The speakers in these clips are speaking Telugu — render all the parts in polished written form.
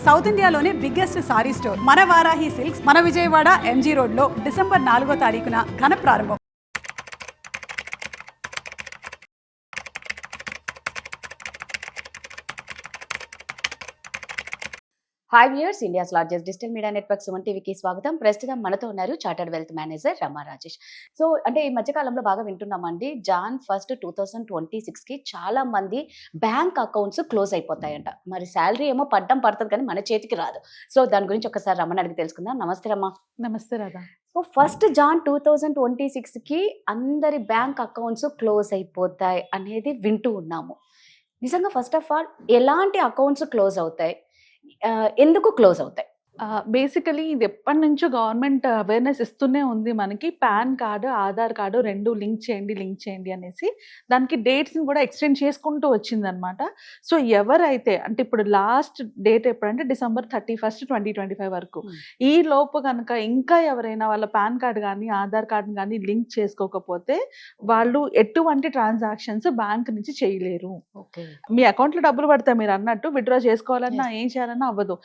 సౌత్ ఇండియాలోనే బిగ్గెస్ట్ సారీ స్టోర్ మన వారాహి సిల్క్స్ మన విజయవాడ ఎంజీ రోడ్ లో డిసెంబర్ 4వ తారీఖున ఘన ప్రారంభం. Hi viewers, India's largest digital media network Suman టీవీకి స్వాగతం. ప్రస్తుతం మనతో ఉన్నారు చార్టర్డ్ వెల్త్ మేనేజర్ రమా రాజేష్. సో అంటే ఈ మధ్యకాలంలో బాగా వింటున్నామండి, Jan 1, 2026కి చాలా మంది బ్యాంక్ అకౌంట్స్ క్లోజ్ అయిపోతాయంట. మరి శాలరీ ఏమో పడుతుంది కానీ మన చేతికి రాదు. సో దాని గురించి ఒకసారి రమ్మని అడిగి తెలుసుకుందాం. నమస్తే రమ్మా. నమస్తే రాధా. సో 1 Jan 2026కి అందరి బ్యాంక్ అకౌంట్స్ క్లోజ్ అయిపోతాయి అనేది వింటూ ఉన్నాము. నిజంగా ఫస్ట్ ఆఫ్ ఆల్ ఎలాంటి అకౌంట్స్ క్లోజ్ అవుతాయి, ఎందుకు క్లోజ్ అవుతాయి? బేసికలీ ఇది ఎప్పటి నుంచో గవర్నమెంట్ అవేర్నెస్ ఇస్తూనే ఉంది మనకి. పాన్ కార్డు, ఆధార్ కార్డు రెండు లింక్ చేయండి అనేసి దానికి డేట్స్ని కూడా ఎక్స్టెండ్ చేసుకుంటూ వచ్చిందనమాట. సో ఎవరైతే అంటే ఇప్పుడు లాస్ట్ డేట్ ఎప్పుడంటే December 31, 2025 వరకు. ఈ లోపు కనుక ఇంకా ఎవరైనా వాళ్ళ పాన్ కార్డు కానీ ఆధార్ కార్డు కానీ లింక్ చేసుకోకపోతే వాళ్ళు ఎటువంటి ట్రాన్సాక్షన్స్ బ్యాంక్ నుంచి చేయలేరు. మీ అకౌంట్లో డబ్బులు పడతాయి, మీరు అన్నట్టు విత్డ్రా చేసుకోవాలన్నా ఏం చేయాలన్నా అవ్వదు.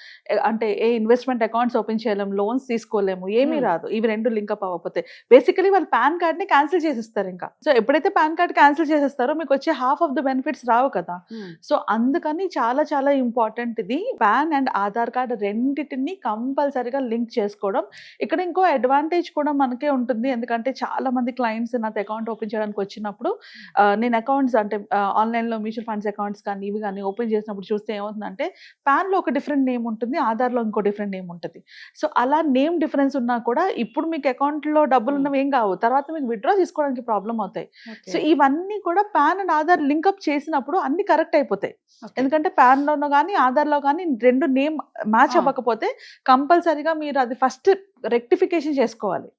అంటే ఇన్వెస్ట్మెంట్ అకౌంట్స్ ఓపెన్ చేయలేము, లోన్స్ తీసుకోలేము, ఏమీ రాదు ఇవి రెండు లింకప్ అవ్వకపోతే. బేసికలీ వాళ్ళు పాన్ కార్డ్ ని క్యాన్సిల్ చేసేస్తారు ఇంకా. సో ఎప్పుడైతే పాన్ కార్డ్ క్యాన్సిల్ చేసేస్తారో మీకు వచ్చే హాఫ్ ఆఫ్ ద బెనిఫిట్స్ రావు కదా. సో అందుకని చాలా చాలా ఇంపార్టెంట్ ఇది. పాన్ అండ్ ఆధార్ కార్డ్ రెండింటిని కంపల్సరీగా లింక్ చేసుకోవడం. ఇక్కడ ఇంకో అడ్వాంటేజ్ కూడా మనకే ఉంటుంది, ఎందుకంటే చాలా మంది క్లయింట్స్ నాతో అకౌంట్ ఓపెన్ చేయడానికి వచ్చినప్పుడు నేను అకౌంట్స్ అంటే ఆన్లైన్లో మ్యూచువల్ ఫండ్స్ అకౌంట్స్ కానీ ఇవి కానీ ఓపెన్ చేసినప్పుడు చూస్తే ఏమవుతుందంటే పాన్లో ఒక డిఫరెంట్ నేమ్ ఉంటుంది, ఆధార్లో ఇంకో డిఫరెంట్ నేమ్ ఉంటుంది. సో అలా నేమ్ డిఫరెన్స్ ఉన్నా కూడా ఇప్పుడు మీకు అకౌంట్లో డబ్బులు ఉన్నవి ఏం కావు, తర్వాత మీకు విత్డ్రా చేసుకోవడానికి ప్రాబ్లం అవుతాయి. సో ఇవన్నీ కూడా పాన్ అండ్ ఆధార్ లింకప్ చేసినప్పుడు అన్ని కరెక్ట్ అయిపోతాయి. ఎందుకంటే పాన్లోనో కానీ ఆధార్లో కానీ రెండు నేమ్ మ్యాచ్ అవ్వకపోతే కంపల్సరీగా మీరు అది ఫస్ట్ రెక్టిఫికేషన్ చేసుకోవాలి.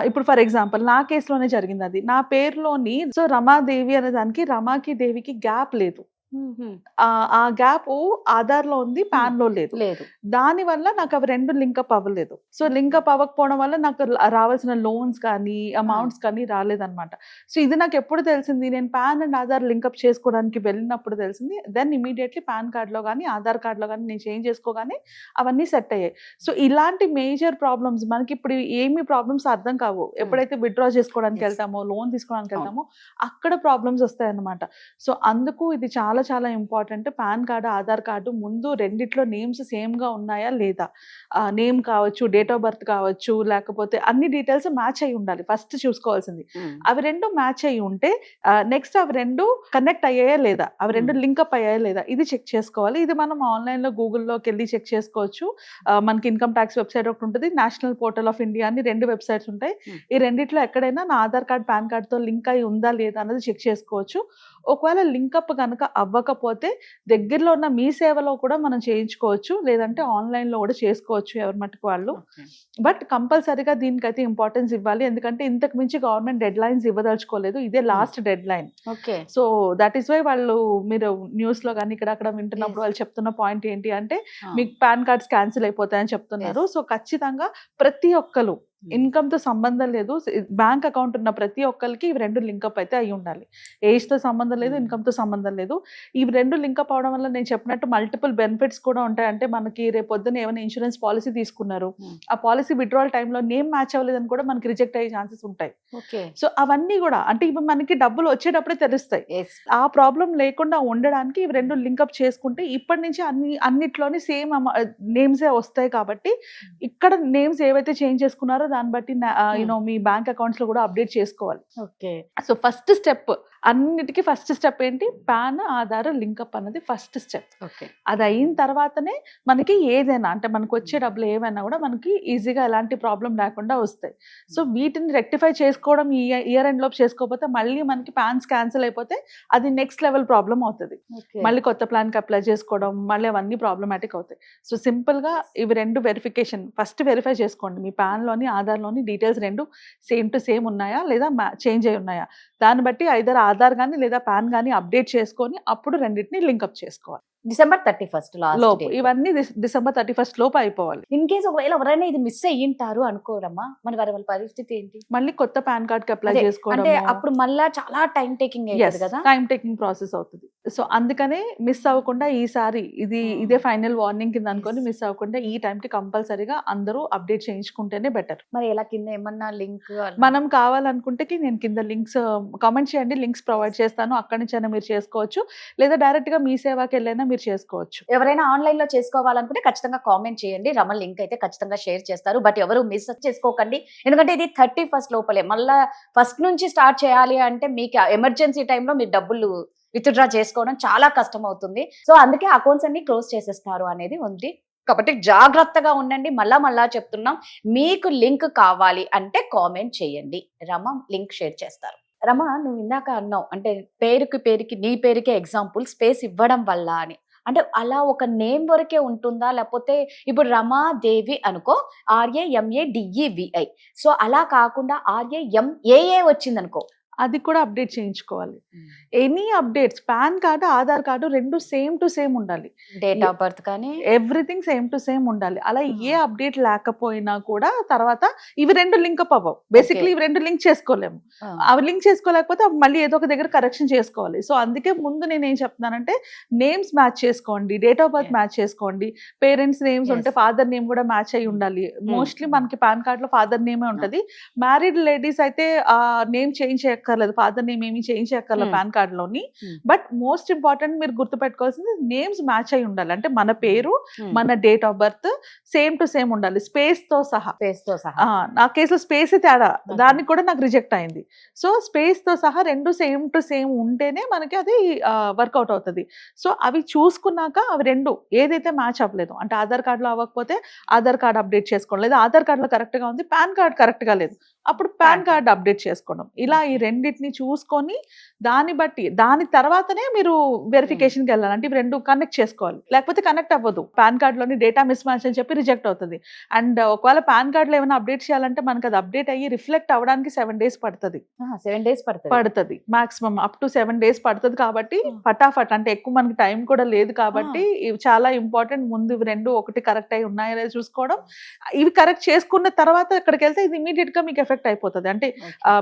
ఇప్పుడు ఫర్ ఎగ్జాంపుల్ నా కేసులోనే జరిగింది అది. నా పేరులోని సో రమాదేవి అనే దానికి రమాకి దేవికి గ్యాప్ లేదు. ఆ గ్యాప్ ఆధార్ లో ఉంది, పాన్ లో లేదు. దాని వల్ల నాకు అవి రెండు లింకప్ అవ్వలేదు. సో లింకప్ అవ్వకపోవడం వల్ల నాకు రావాల్సిన లోన్స్ కానీ అమౌంట్స్ కానీ రాలేదన్నమాట. సో ఇది నాకు ఎప్పుడు తెలిసింది, నేను పాన్ అండ్ ఆధార్ లింకప్ చేసుకోవడానికి వెళ్ళినప్పుడు తెలిసింది. దెన్ ఇమీడియట్లీ పాన్ కార్డ్ లో కానీ ఆధార్ కార్డ్ లో కానీ నేను చేంజ్ చేసుకోగానే అవన్నీ సెట్ అయ్యాయి. సో ఇలాంటి మేజర్ ప్రాబ్లమ్స్ మనకి ఇప్పుడు ఏమి ప్రాబ్లమ్స్ అర్థం కావు. ఎప్పుడైతే విత్డ్రా చేసుకోవడానికి వెళ్తామో, లోన్ తీసుకోవడానికి వెళ్తామో అక్కడ ప్రాబ్లమ్స్ వస్తాయి అన్నమాట. సో అందుకు ఇది చాలా చాలా important. Pan card, Aadhaar card ముందు రెండిట్లో నేమ్స్ సేమ్ గా ఉన్నాయా లేదా, నేమ్ కావచ్చు, డేట్ ఆఫ్ బర్త్ కావచ్చు, లేకపోతే అన్ని డీటెయిల్స్ మ్యాచ్ అయి ఉండాలి ఫస్ట్ చూసుకోవాల్సింది. అవి రెండు మ్యాచ్ అయి ఉంటే నెక్స్ట్ అవి రెండు కనెక్ట్ అయ్యాయా లేదా, అవి రెండు లింకప్ అయ్యాయా లేదా ఇది చెక్ చేసుకోవాలి. ఇది మనం ఆన్లైన్ లో గూగుల్లోకి వెళ్ళి చెక్ చేసుకోవచ్చు. మనకి ఇన్కమ్ ట్యాక్స్ వెబ్సైట్ ఒకటి ఉంటుంది, నేషనల్ పోర్టల్ ఆఫ్ ఇండియా అని రెండు వెబ్సైట్స్ ఉంటాయి. ఈ రెండిట్లో ఎక్కడైనా నా ఆధార్ కార్డ్ పాన్ కార్డ్ తో లింక్ అయి ఉందా లేదా అన్నది చెక్ చేసుకోవచ్చు. ఒకవేళ లింకప్ కనుక అవ్వకపోతే దగ్గరలో ఉన్న మీ సేవలో కూడా మనం చేయించుకోవచ్చు, లేదంటే ఆన్లైన్లో కూడా చేసుకోవచ్చు, ఎవరి మట్టుకు వాళ్ళు. బట్ కంపల్సరీగా దీనికైతే ఇంపార్టెన్స్ ఇవ్వాలి, ఎందుకంటే ఇంతకు మించి గవర్నమెంట్ డెడ్ లైన్స్ ఇవ్వదలుచుకోలేదు, ఇదే last deadline. So that is why వాళ్ళు మీరు న్యూస్ లో కానీ ఇక్కడ అక్కడ వింటున్నప్పుడు వాళ్ళు చెప్తున్న పాయింట్ ఏంటి అంటే మీకు పాన్ కార్డ్స్ క్యాన్సిల్ అయిపోతాయని చెప్తున్నారు. సో ఖచ్చితంగా ప్రతి ఒక్కరు ఇన్కమ్ తో సంబంధం లేదు, బ్యాంక్ అకౌంట్ ఉన్న ప్రతి ఒక్కరికి ఇవి రెండు లింకప్ అయితే అయి ఉండాలి. ఏజ్ తో సంబంధం లేదు, ఇన్కమ్ తో సంబంధం లేదు. ఇవి రెండు లింకప్ అవడం వల్ల నేను చెప్పినట్టు మల్టిపుల్ బెనిఫిట్స్ కూడా ఉంటాయి. అంటే మనకి రేపు పొద్దున్న ఏమైనా ఇన్సూరెన్స్ పాలసీ తీసుకున్నారు, ఆ పాలసీ విత్డ్రాల్ టైంలో నేమ్ మ్యాచ్ అవ్వలేదని కూడా మనకి రిజెక్ట్ అయ్యే ఛాన్సెస్ ఉంటాయి. సో అవన్నీ కూడా అంటే ఇవి మనకి డబ్బులు వచ్చేటప్పుడే తెలుస్తాయి. ఆ ప్రాబ్లం లేకుండా ఉండడానికి ఇవి రెండు లింకప్ చేసుకుంటే ఇప్పటి నుంచి అన్నిట్లోని సేమ్ నేమ్సే వస్తాయి. కాబట్టి ఇక్కడ నేమ్స్ ఏవైతే చేంజ్ చేసుకున్నారో దాన్ని బట్టి మీ బ్యాంక్ అకౌంట్స్ లో కూడా అప్డేట్ చేసుకోవాలి. సో ఫస్ట్ స్టెప్, అన్నిటికీ ఫస్ట్ స్టెప్ ఏంటి, పాన్ ఆధార్ లింకప్ అన్నది ఫస్ట్ స్టెప్. అది అయిన తర్వాతనే మనకి ఏదైనా అంటే మనకు వచ్చే డబ్బులు ఏమైనా కూడా మనకి ఈజీగా ఎలాంటి ప్రాబ్లం లేకుండా వస్తాయి. సో వీటిని రెక్టిఫై చేసుకోవడం ఈ ఇయర్ ఎండ్ లోపు చేసుకోకపోతే మళ్ళీ మనకి పాన్స్ క్యాన్సిల్ అయిపోతే అది నెక్స్ట్ లెవెల్ ప్రాబ్లం అవుతుంది. మళ్ళీ కొత్త ప్లాన్ కి అప్లై చేసుకోవడం మళ్ళీ అవన్నీ ప్రాబ్లమాటిక్ అవుతాయి. సో సింపుల్ గా ఇవి రెండు వెరిఫికేషన్ ఫస్ట్ వెరిఫై చేసుకోండి, మీ పాన్ లోని ఆధార్లోని డీటెయిల్స్ రెండు సేమ్ టు సేమ్ ఉన్నాయా లేదా చేంజ్ అయి ఉన్నాయా, దాన్ని బట్టి ఐదర్ ఆధార్ కానీ లేదా పాన్ కానీ అప్డేట్ చేసుకొని అప్పుడు రెండింటిని లింకప్ చేసుకోవాలి. December 31 లోపు ఇవన్నీ December 31 లోపు అయిపోవాలి. ఇన్ కేసు ఒకవేళ ఎవరైనా ఇది మిస్ అయ్యింటారు అనుకోరమ్మా, మరి వాళ్ళ పరిస్థితి ఏంటి? మళ్ళీ కొత్త పాన్ కార్డ్ కి అప్లై చేసుకోవడం అంటే అప్పుడు మళ్ళీ చాలా టైం టేకింగ్ అయ్యేది కదా, టైం టేకింగ్ ప్రాసెస్ అవుతుంది. సో అందుకనే మిస్ అవ్వకుండా ఈసారి ఇదే ఫైనల్ వార్నింగ్ కింద అనుకొని మిస్ అవ్వకుండా ఈ టైంకి కంపల్సరీగా అందరూ అప్డేట్ చేయించుకుంటేనే బెటర్. మరి ఎలా కింద ఏమన్నా లింక్ మనం కావాలనుకుంటే నేను కింద లింక్స్ కామెంట్ చేయండి, లింక్స్ ప్రొవైడ్ చేస్తాను, అక్కడి నుంచి అయినా మీరు చేసుకోవచ్చు, లేదా డైరెక్ట్ గా మీ సేవాకి వెళ్ళైనా మీరు చేసుకోవచ్చు. ఎవరైనా ఆన్లైన్ లో చేసుకోవాలనుకుంటే ఖచ్చితంగా కామెంట్ చేయండి, రమల్ లింక్ అయితే ఖచ్చితంగా షేర్ చేస్తారు. బట్ ఎవరు మిస్ చేసుకోకండి, ఎందుకంటే ఇది 31st లోపలే. మళ్ళా ఫస్ట్ నుంచి స్టార్ట్ చేయాలి అంటే మీకు ఎమర్జెన్సీ టైంలో మీరు డబ్బులు విత్డ్రా చేసుకోవడం చాలా కష్టం అవుతుంది. సో అందుకే అకౌంట్స్ అన్ని క్లోజ్ చేసేస్తారు అనేది ఉంది. కాబట్టి జాగ్రత్తగా ఉండండి. మళ్ళా చెప్తున్నాం, మీకు లింక్ కావాలి అంటే కామెంట్ చేయండి, రమ లింక్ షేర్ చేస్తారు. రమ, నువ్వు ఇందాక అన్నావు అంటే పేరుకి నీ పేరుకే ఎగ్జాంపుల్ స్పేస్ ఇవ్వడం వల్ల అని. అంటే అలా ఒక నేమ్ వరకే ఉంటుందా, లేకపోతే ఇప్పుడు రమాదేవి అనుకో, RAMADEVI, సో అలా కాకుండా RAMAA వచ్చింది అనుకో, అది కూడా అప్డేట్ చేయించుకోవాలి. Any updates, pan card, Aadhaar card రెండు సేమ్ టు సేమ్ ఉండాలి. డేట్ ఆఫ్ బర్త్ కానీ ఎవ్రీథింగ్ సేమ్ టు సేమ్ ఉండాలి. అలా ఏ అప్డేట్ లేకపోయినా కూడా తర్వాత ఇవి రెండు లింక్ అప్ అవ్వవు. బేసిక్లీ ఇవి రెండు లింక్ చేసుకోలేము. అవి లింక్ చేసుకోలేకపోతే మళ్ళీ ఏదో ఒక దగ్గర కరెక్షన్ చేసుకోవాలి. సో అందుకే ముందు నేను ఏం చెప్తున్నానంటే, నేమ్స్ మ్యాచ్ చేసుకోండి, డేట్ ఆఫ్ బర్త్ మ్యాచ్ చేసుకోండి, పేరెంట్స్ నేమ్స్ ఉంటే ఫాదర్ నేమ్ కూడా మ్యాచ్ అయి ఉండాలి. మోస్ట్లీ మనకి పాన్ కార్డ్ లో ఫాదర్ నేమే ఉంటది. మ్యారీడ్ లేడీస్ అయితే ఆ నేమ్ చేంజ్ చేయక్కర్లేదు, ఫాదర్ నేమ్ ఏమి చేంజ్ చేయక్కర్లేదు పాన్ కార్డ్ లోని. బట్ మోస్ట్ ఇంపార్టెంట్ మీరు గుర్తుపెట్టుకోవాల్సింది నేమ్స్ మ్యాచ్ అయి ఉండాలి. అంటే మన పేరు, మన date of birth same to same ఉండాలి, స్పేస్ తో సహా. నా కేసులో స్పేస్ తేడా, దానికి కూడా నాకు రిజెక్ట్ అయింది. సో స్పేస్ తో సహా రెండు సేమ్ టు సేమ్ ఉంటేనే మనకి అది వర్కౌట్ అవుతుంది. సో అవి చూసుకున్నాక అవి రెండు ఏదైతే మ్యాచ్ అవ్వలేదు, అంటే ఆధార్ కార్డ్ లో అవ్వకపోతే ఆధార్ కార్డ్ అప్డేట్ చేసుకోండి, లేదా ఆధార్ కార్డ్ లో కరెక్ట్ గా ఉంది, పాన్ కార్డ్ కరెక్ట్ గా లేదు, అప్పుడు పాన్ కార్డ్ అప్డేట్ చేసుకోవడం. ఇలా ఈ రెండింటిని చూసుకొని దాన్ని బట్టి దాని తర్వాతనే మీరు వెరిఫికేషన్కి వెళ్ళాలి. అంటే ఇవి రెండు కనెక్ట్ చేసుకోవాలి, లేకపోతే కనెక్ట్ అవ్వదు. పాన్ కార్డ్ లోని డేటా మిస్ మ్యాచ్ అని చెప్పి రిజెక్ట్ అవుతుంది. అండ్ ఒకవేళ పాన్ కార్డ్ లో ఏమైనా అప్డేట్ చేయాలంటే మనకి అది అప్డేట్ అయ్యి రిఫ్లెక్ట్ అవ్వడానికి 7 days పడుతుంది. 7 days పడుతుంది మాక్సిమం, అప్ టు 7 days పడుతుంది. కాబట్టి ఫటాఫట్, అంటే ఎక్కువ మనకి టైం కూడా లేదు కాబట్టి ఇవి చాలా ఇంపార్టెంట్. ముందు ఇవి రెండు ఒకటి కరెక్ట్ అయి ఉన్నాయో లేదో చూసుకోవడం. ఇవి కరెక్ట్ చేసుకున్న తర్వాత ఇక్కడికి వెళ్తే ఇది ఇమీడియట్ గా మీకు ఎఫెక్ట్ అయిపోతుంది. అంటే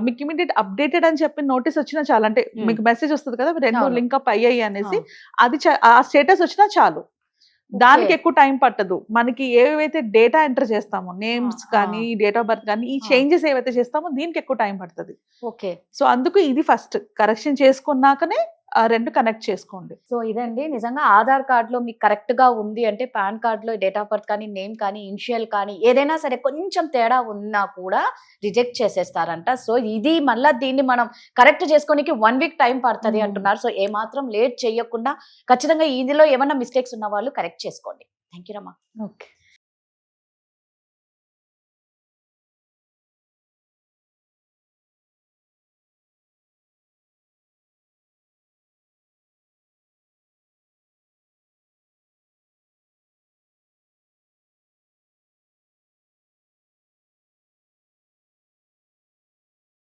మీకు ఇమీడియట్ అప్డేటెడ్ అని చెప్పి నోటీస్ వచ్చినా చాలు, అంటే మీకు మెసేజ్ వస్తుంది కదా రెండు లింక్ అప్ అయ్యాయి అనేసి, అది ఆ స్టేటస్ వచ్చినా చాలు. దానికి ఎక్కువ టైం పట్టదు. మనకి ఏవైతే డేటా ఎంటర్ చేస్తామో, నేమ్స్ కానీ డేట్ ఆఫ్ బర్త్ కానీ, ఈ చేంజెస్ ఏవైతే చేస్తామో దీనికి ఎక్కువ టైం పడుతుంది. ఓకే, సో అందుకు ఇది ఫస్ట్ కరెక్షన్ చేసుకున్నాకనే రెండు కనెక్ట్ చేసుకోండి. సో ఇదండి, నిజంగా ఆధార్ కార్డ్ లో మీకు కరెక్ట్ గా ఉంది అంటే పాన్ కార్డ్ లో డేట్ ఆఫ్ బర్త్ కానీ, నేమ్ కానీ, ఇనిషియల్ కానీ ఏదైనా సరే కొంచెం తేడా ఉన్నా కూడా రిజెక్ట్ చేసేస్తారంట. సో ఇది మళ్ళీ దీన్ని మనం కరెక్ట్ చేసుకోనికి 1 week టైం పడుతుంది అంటున్నారు. సో ఏమాత్రం లేట్ చేయకుండా ఖచ్చితంగా ఇందులో ఏమైనా మిస్టేక్స్ ఉన్న వాళ్ళు కరెక్ట్ చేసుకోండి. Thank you Ramma. ఓకే.